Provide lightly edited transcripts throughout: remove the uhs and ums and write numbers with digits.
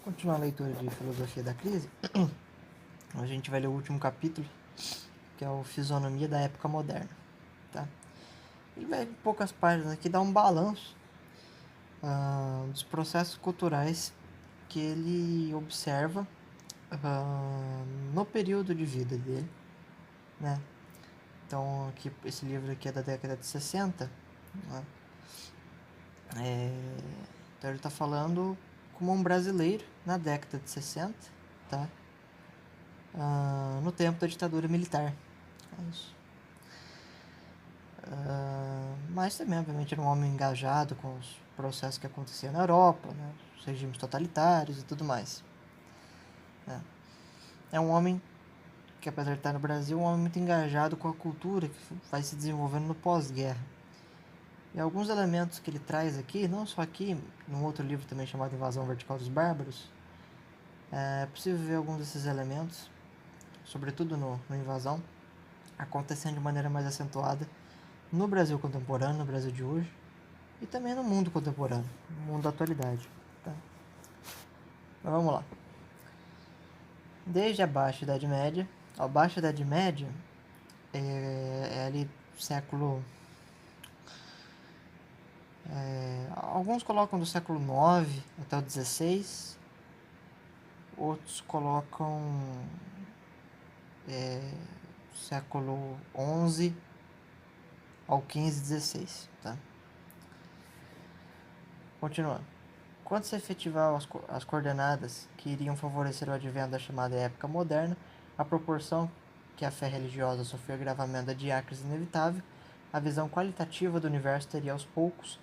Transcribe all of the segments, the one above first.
Continuar a leitura de Filosofia da Crise, a gente vai ler o último capítulo, que é o Fisionomia da Época Moderna. Tá? Ele vai, em poucas páginas aqui, dar um balanço dos processos culturais que ele observa no período de vida dele, né? Então, aqui, esse livro aqui é da década de 60, né? Então ele está falando como um brasileiro na década de 60, tá? No tempo da ditadura militar. É isso. Mas também, obviamente, era um homem engajado com os processos que aconteciam na Europa, né? Os regimes totalitários e tudo mais. É um homem que, apesar de estar no Brasil, é um homem muito engajado com a cultura que vai se desenvolvendo no pós-guerra. E alguns elementos que ele traz aqui, não só aqui, num outro livro também chamado Invasão Vertical dos Bárbaros, é possível ver alguns desses elementos, sobretudo no Invasão, acontecendo de maneira mais acentuada no Brasil contemporâneo, no Brasil de hoje, e também no mundo contemporâneo, no mundo da atualidade. Tá? Mas vamos lá. Desde a Baixa Idade Média, a Baixa Idade Média é ali século... alguns colocam do século IX até o XVI, outros colocam século XI ao XV, XVI, tá? Continuando. Quando se efetivavam as coordenadas que iriam favorecer o advento da chamada época moderna, a proporção que a fé religiosa sofreu agravamento da diacrise inevitável, a visão qualitativa do universo teria aos poucos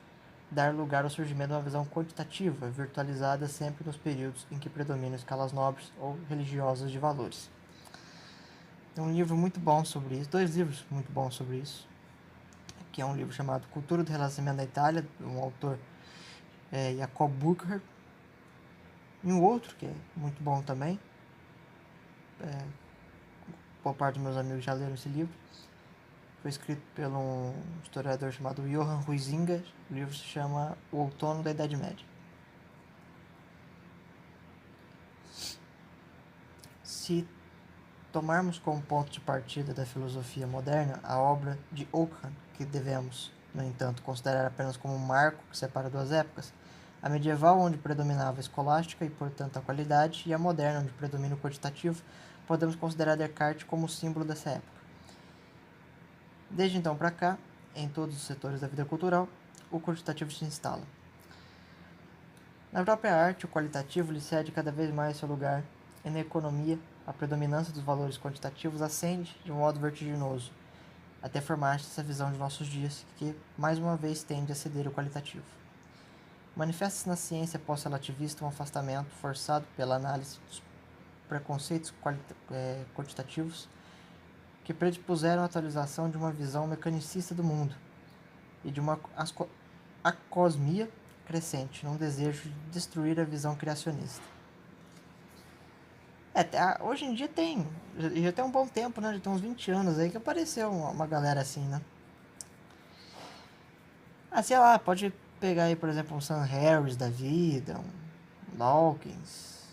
dar lugar ao surgimento de uma visão quantitativa, virtualizada sempre nos períodos em que predominam escalas nobres ou religiosas de valores. Tem um livro muito bom sobre isso, dois livros muito bons sobre isso, que é um livro chamado Cultura do Renascimento da Itália, de um autor Jacob Burckhardt, e um outro que é muito bom também, boa parte dos meus amigos já leram esse livro, foi escrito por um historiador chamado Johann Huizinga. O livro se chama O Outono da Idade Média. Se tomarmos como ponto de partida da filosofia moderna a obra de Occam, que devemos, no entanto, considerar apenas como um marco que separa duas épocas, a medieval, onde predominava a escolástica e, portanto, a qualidade, e a moderna, onde predomina o quantitativo, podemos considerar Descartes como símbolo dessa época. Desde então para cá, em todos os setores da vida cultural, o quantitativo se instala. Na própria arte, o qualitativo lhe cede cada vez mais seu lugar, e na economia, a predominância dos valores quantitativos ascende de um modo vertiginoso, até formar-se essa visão de nossos dias, que, mais uma vez, tende a ceder o qualitativo. Manifesta-se na ciência pós-relativista um afastamento forçado pela análise dos preconceitos quantitativos que predispuseram a atualização de uma visão mecanicista do mundo e de uma acosmia crescente, num desejo de destruir a visão criacionista. Hoje em dia já tem um bom tempo, né? Já tem uns 20 anos aí que apareceu uma galera assim, né? Sei lá, pode pegar aí, por exemplo, um Sam Harris da vida, um Dawkins,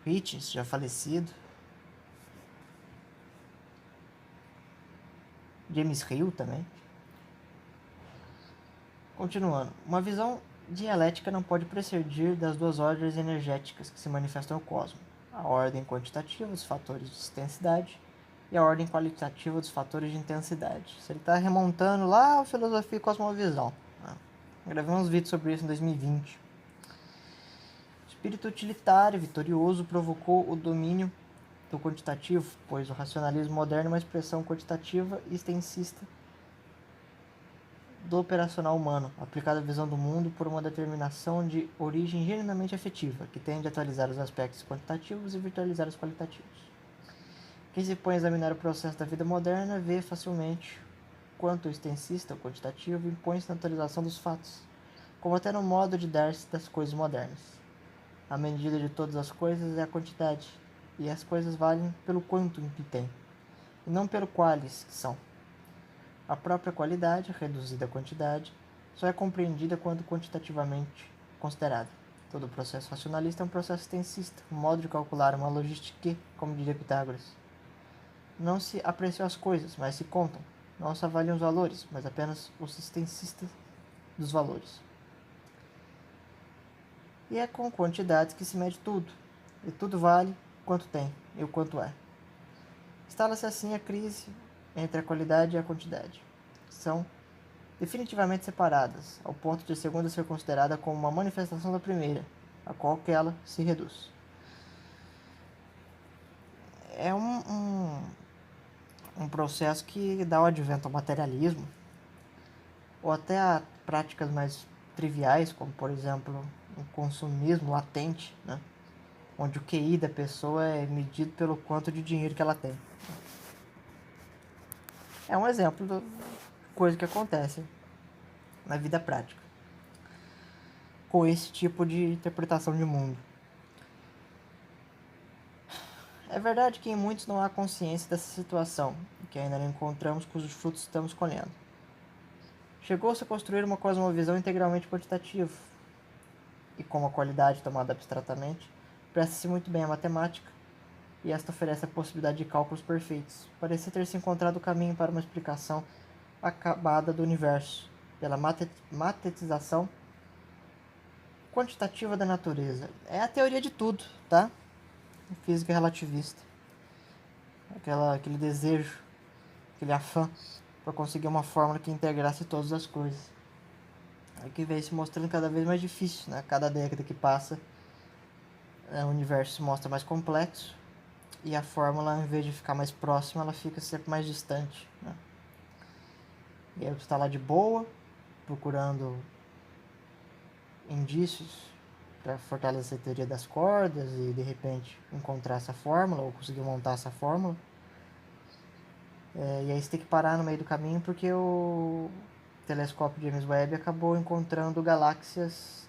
Hitchens, já falecido, James Hill também. Continuando, uma visão dialética não pode prescindir das duas ordens energéticas que se manifestam no cosmos: a ordem quantitativa dos fatores de extensidade e a ordem qualitativa dos fatores de intensidade. Isso ele está remontando lá a filosofia e cosmovisão. Gravei uns vídeos sobre isso em 2020. O espírito utilitário vitorioso provocou o domínio do quantitativo, pois o racionalismo moderno é uma expressão quantitativa e extensista do operacional humano, aplicado à visão do mundo por uma determinação de origem genuinamente afetiva, que tende a atualizar os aspectos quantitativos e virtualizar os qualitativos. Quem se põe a examinar o processo da vida moderna vê facilmente quanto o extensista, o quantitativo, impõe-se na atualização dos fatos, como até no modo de dar-se das coisas modernas. A medida de todas as coisas é a quantidade, e as coisas valem pelo quanto que têm, e não pelo quais que são. A própria qualidade, reduzida à quantidade, só é compreendida quando quantitativamente considerada. Todo processo racionalista é um processo tensista, um modo de calcular uma logística, como diria Pitágoras. Não se apreciam as coisas, mas se contam. Não se avaliam os valores, mas apenas os tensistas dos valores. E é com quantidades que se mede tudo. E tudo vale quanto tem e o quanto é. Instala-se assim a crise entre a qualidade e a quantidade. São definitivamente separadas, ao ponto de a segunda ser considerada como uma manifestação da primeira, a qual que ela se reduz. É um processo que dá o advento ao materialismo, ou até a práticas mais triviais, como por exemplo um consumismo latente, né? Onde o QI da pessoa é medido pelo quanto de dinheiro que ela tem. É um exemplo de coisa que acontece na vida prática com esse tipo de interpretação de mundo. É verdade que em muitos não há consciência dessa situação, e que ainda não encontramos cujos frutos estamos colhendo. Chegou-se a construir uma cosmovisão integralmente quantitativa, e como a qualidade tomada abstratamente, presta-se muito bem à matemática, e esta oferece a possibilidade de cálculos perfeitos. Parecia ter se encontrado o caminho para uma explicação acabada do universo, pela matetização quantitativa da natureza. É a teoria de tudo, tá? Física relativista. Aquele desejo, aquele afã para conseguir uma fórmula que integrasse todas as coisas. É que vem se mostrando cada vez mais difícil, né? Cada década que passa, o universo se mostra mais complexo e a fórmula, em vez de ficar mais próxima, ela fica sempre mais distante, né? E aí você está lá de boa, procurando indícios para fortalecer a teoria das cordas e de repente encontrar essa fórmula ou conseguir montar essa fórmula. E aí você tem que parar no meio do caminho porque o telescópio James Webb acabou encontrando galáxias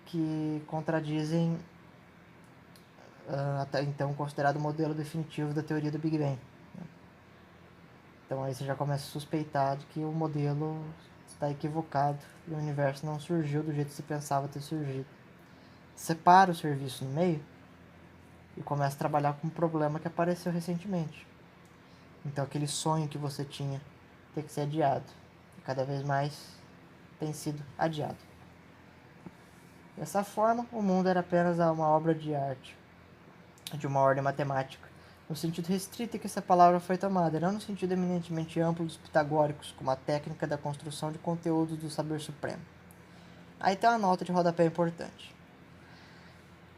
que contradizem até então considerado o modelo definitivo da teoria do Big Bang. Então aí você já começa a suspeitar de que o modelo está equivocado e o universo não surgiu do jeito que se pensava ter surgido. Separa o serviço no meio e começa a trabalhar com um problema que apareceu recentemente. Então aquele sonho que você tinha tem que ser adiado. E cada vez mais tem sido adiado. Dessa forma, o mundo era apenas uma obra de arte, de uma ordem matemática, no sentido restrito em que essa palavra foi tomada, não no sentido eminentemente amplo dos pitagóricos, como a técnica da construção de conteúdos do saber supremo. Aí tem uma nota de rodapé importante.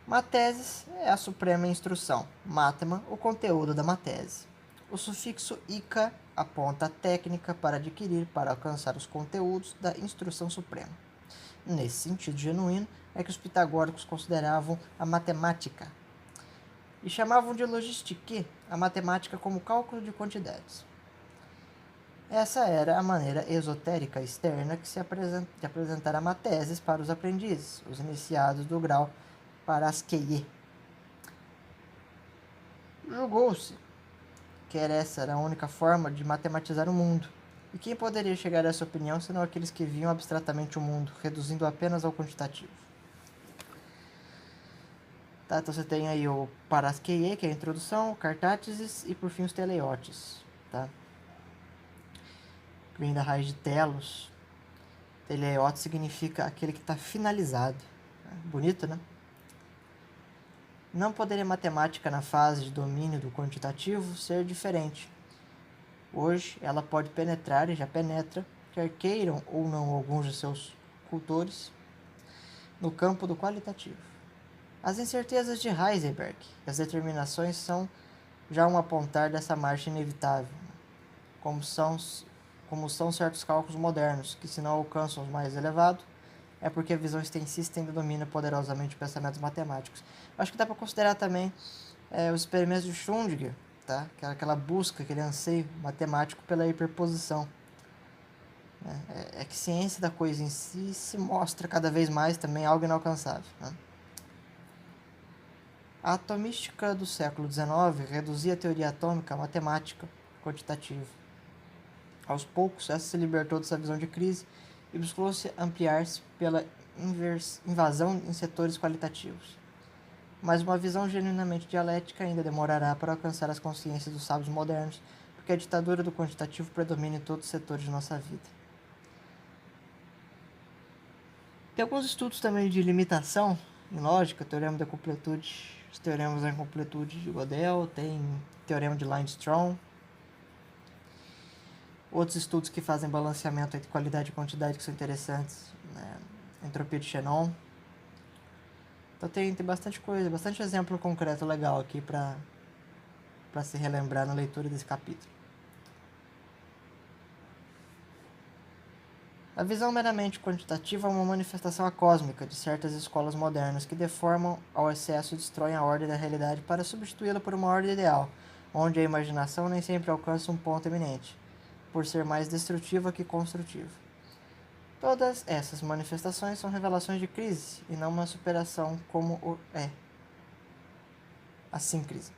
Mateses é a suprema instrução, matema, o conteúdo da matese. O sufixo ica aponta a técnica para adquirir, para alcançar os conteúdos da instrução suprema. Nesse sentido genuíno é que os pitagóricos consideravam a matemática e chamavam de logistique a matemática como cálculo de quantidades. Essa era a maneira esotérica externa de apresentar a mateses para os aprendizes, os iniciados do grau Paraskeie. Julgou-se que essa era a única forma de matematizar o mundo. E quem poderia chegar a essa opinião senão aqueles que viam abstratamente o mundo, reduzindo apenas ao quantitativo? Tá, então você tem aí o Paraskeie, que é a introdução, o Cartátesis e por fim os Teleiotes. Tá? Vem da raiz de telos. Teleiote significa aquele que está finalizado. Bonito, né? Não poderia matemática na fase de domínio do quantitativo ser diferente. Hoje ela pode penetrar e já penetra, quer queiram ou não alguns de seus cultores, no campo do qualitativo. As incertezas de Heisenberg e as determinações são já um apontar dessa marcha inevitável, como são certos cálculos modernos, que se não alcançam os mais elevados, é porque a visão extensista ainda domina poderosamente os pensamentos matemáticos. Acho que dá para considerar também os experimentos de Schrödinger, tá? Aquela busca, aquele anseio matemático pela hiperposição. É que ciência da coisa em si se mostra cada vez mais também algo inalcançável. Né? A atomística do século XIX reduzia a teoria atômica à matemática quantitativa. Aos poucos, essa se libertou dessa visão de crise e buscou-se ampliar-se pela invasão em setores qualitativos. Mas uma visão genuinamente dialética ainda demorará para alcançar as consciências dos sábios modernos, porque a ditadura do quantitativo predomina em todos os setores de nossa vida. Tem alguns estudos também de limitação em lógica, teorema da completude, os teoremas da incompletude de Gödel, tem teorema de Lindström. Outros estudos que fazem balanceamento entre qualidade e quantidade que são interessantes, né? Entropia de Shannon. Então tem bastante coisa, bastante exemplo concreto legal aqui para se relembrar na leitura desse capítulo. A visão meramente quantitativa é uma manifestação acósmica de certas escolas modernas que deformam ao excesso e destroem a ordem da realidade para substituí-la por uma ordem ideal, onde a imaginação nem sempre alcança um ponto eminente, por ser mais destrutiva que construtiva. Todas essas manifestações são revelações de crise e não uma superação como é a síncrise.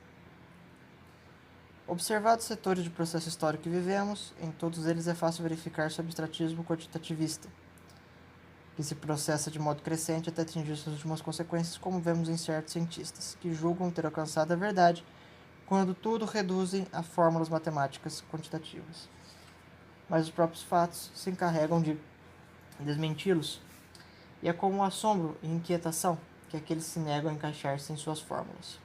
Observados os setores de processo histórico que vivemos, em todos eles é fácil verificar seu abstratismo quantitativista, que se processa de modo crescente até atingir suas últimas consequências, como vemos em certos cientistas, que julgam ter alcançado a verdade quando tudo reduzem a fórmulas matemáticas quantitativas. Mas os próprios fatos se encarregam de desmenti-los, e é como um assombro e inquietação que aqueles se negam a encaixar-se em suas fórmulas.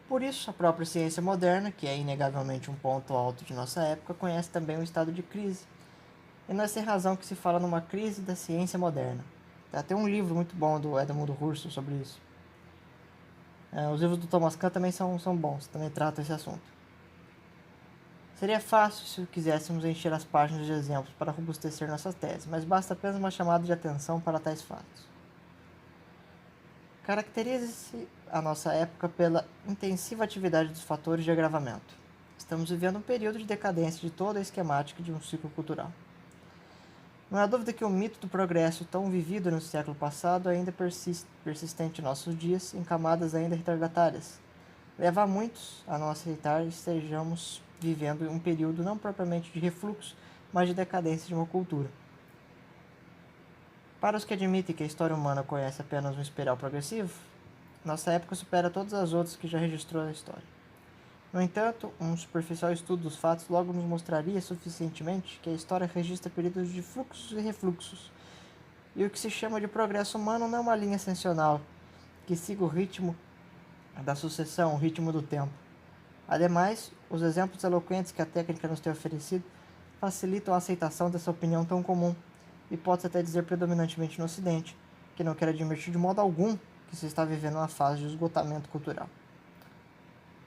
Por isso, a própria ciência moderna, que é inegavelmente um ponto alto de nossa época, conhece também o estado de crise. E não é sem razão que se fala numa crise da ciência moderna. Tem um livro muito bom do Edmund Husserl sobre isso. Os livros do Thomas Kuhn também são bons, também tratam esse assunto. Seria fácil se quiséssemos encher as páginas de exemplos para robustecer nossas teses, mas basta apenas uma chamada de atenção para tais fatos. Caracteriza-se a nossa época pela intensiva atividade dos fatores de agravamento. Estamos vivendo um período de decadência de toda a esquemática de um ciclo cultural. Não há dúvida que o mito do progresso tão vivido no século passado ainda persistente em nossos dias, em camadas ainda retardatárias, leva a muitos a não aceitar que estejamos vivendo um período não propriamente de refluxo, mas de decadência de uma cultura. Para os que admitem que a história humana conhece apenas um espiral progressivo, nossa época supera todas as outras que já registrou a história. No entanto, um superficial estudo dos fatos logo nos mostraria suficientemente que a história registra períodos de fluxos e refluxos, e o que se chama de progresso humano não é uma linha ascensional que siga o ritmo da sucessão, o ritmo do tempo. Ademais, os exemplos eloquentes que a técnica nos tem oferecido facilitam a aceitação dessa opinião tão comum, e pode-se até dizer predominantemente no Ocidente, que não quer admitir de modo algum que se está vivendo uma fase de esgotamento cultural.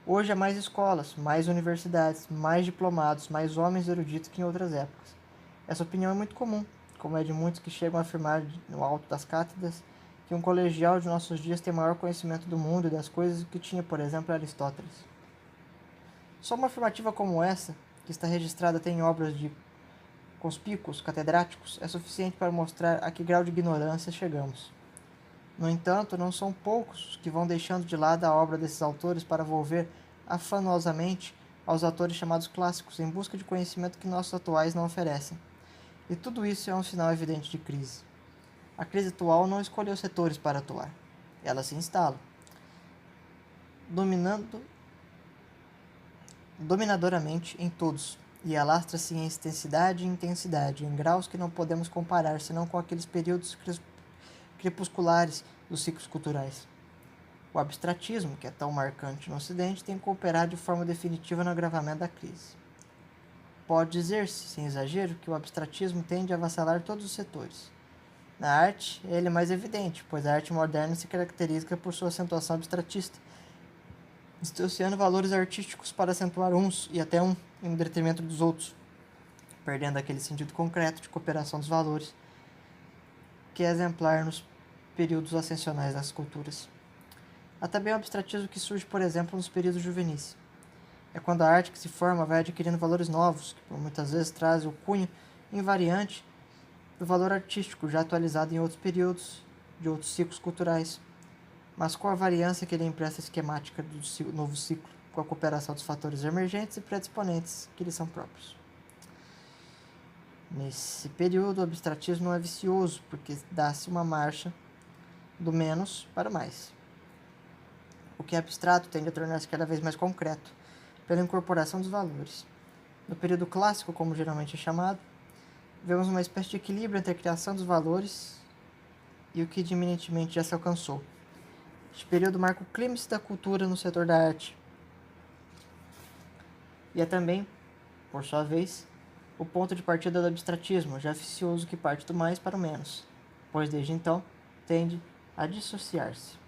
Hoje há mais escolas, mais universidades, mais diplomados, mais homens eruditos que em outras épocas. Essa opinião é muito comum, como é de muitos que chegam a afirmar no alto das cátedras que um colegial de nossos dias tem maior conhecimento do mundo e das coisas do que tinha, por exemplo, Aristóteles. Só uma afirmativa como essa, que está registrada até em obras de conspícuos catedráticos, é suficiente para mostrar a que grau de ignorância chegamos. No entanto, não são poucos os que vão deixando de lado a obra desses autores para volver afanosamente aos autores chamados clássicos, em busca de conhecimento que nossos atuais não oferecem. E tudo isso é um sinal evidente de crise. A crise atual não escolheu setores para atuar. Ela se instala, dominadoramente em todos, e alastra-se em extensidade e intensidade, em graus que não podemos comparar senão com aqueles períodos crepusculares dos ciclos culturais. O abstratismo, que é tão marcante no Ocidente, tem cooperado de forma definitiva no agravamento da crise. Pode dizer-se, sem exagero, que o abstratismo tende a avassalar todos os setores. Na arte, ele é mais evidente, pois a arte moderna se caracteriza por sua acentuação abstratista, dissociando valores artísticos para acentuar uns e até em detrimento dos outros, perdendo aquele sentido concreto de cooperação dos valores, que é exemplar nos períodos ascensionais das culturas. Há também o abstratismo que surge, por exemplo, nos períodos juvenis. É quando a arte que se forma vai adquirindo valores novos, que por muitas vezes traz o cunho invariante do valor artístico já atualizado em outros períodos de outros ciclos culturais, mas com a variância que ele empresta esquemática do novo ciclo, com a cooperação dos fatores emergentes e predisponentes que lhes são próprios. Nesse período, o abstratismo não é vicioso, porque dá-se uma marcha do menos para o mais. O que é abstrato tende a tornar-se cada vez mais concreto, pela incorporação dos valores. No período clássico, como geralmente é chamado, vemos uma espécie de equilíbrio entre a criação dos valores e o que eminentemente já se alcançou. Este período marca o clímax da cultura no setor da arte. E é também, por sua vez, o ponto de partida do abstratismo, já vicioso que parte do mais para o menos, pois desde então tende a dissociar-se.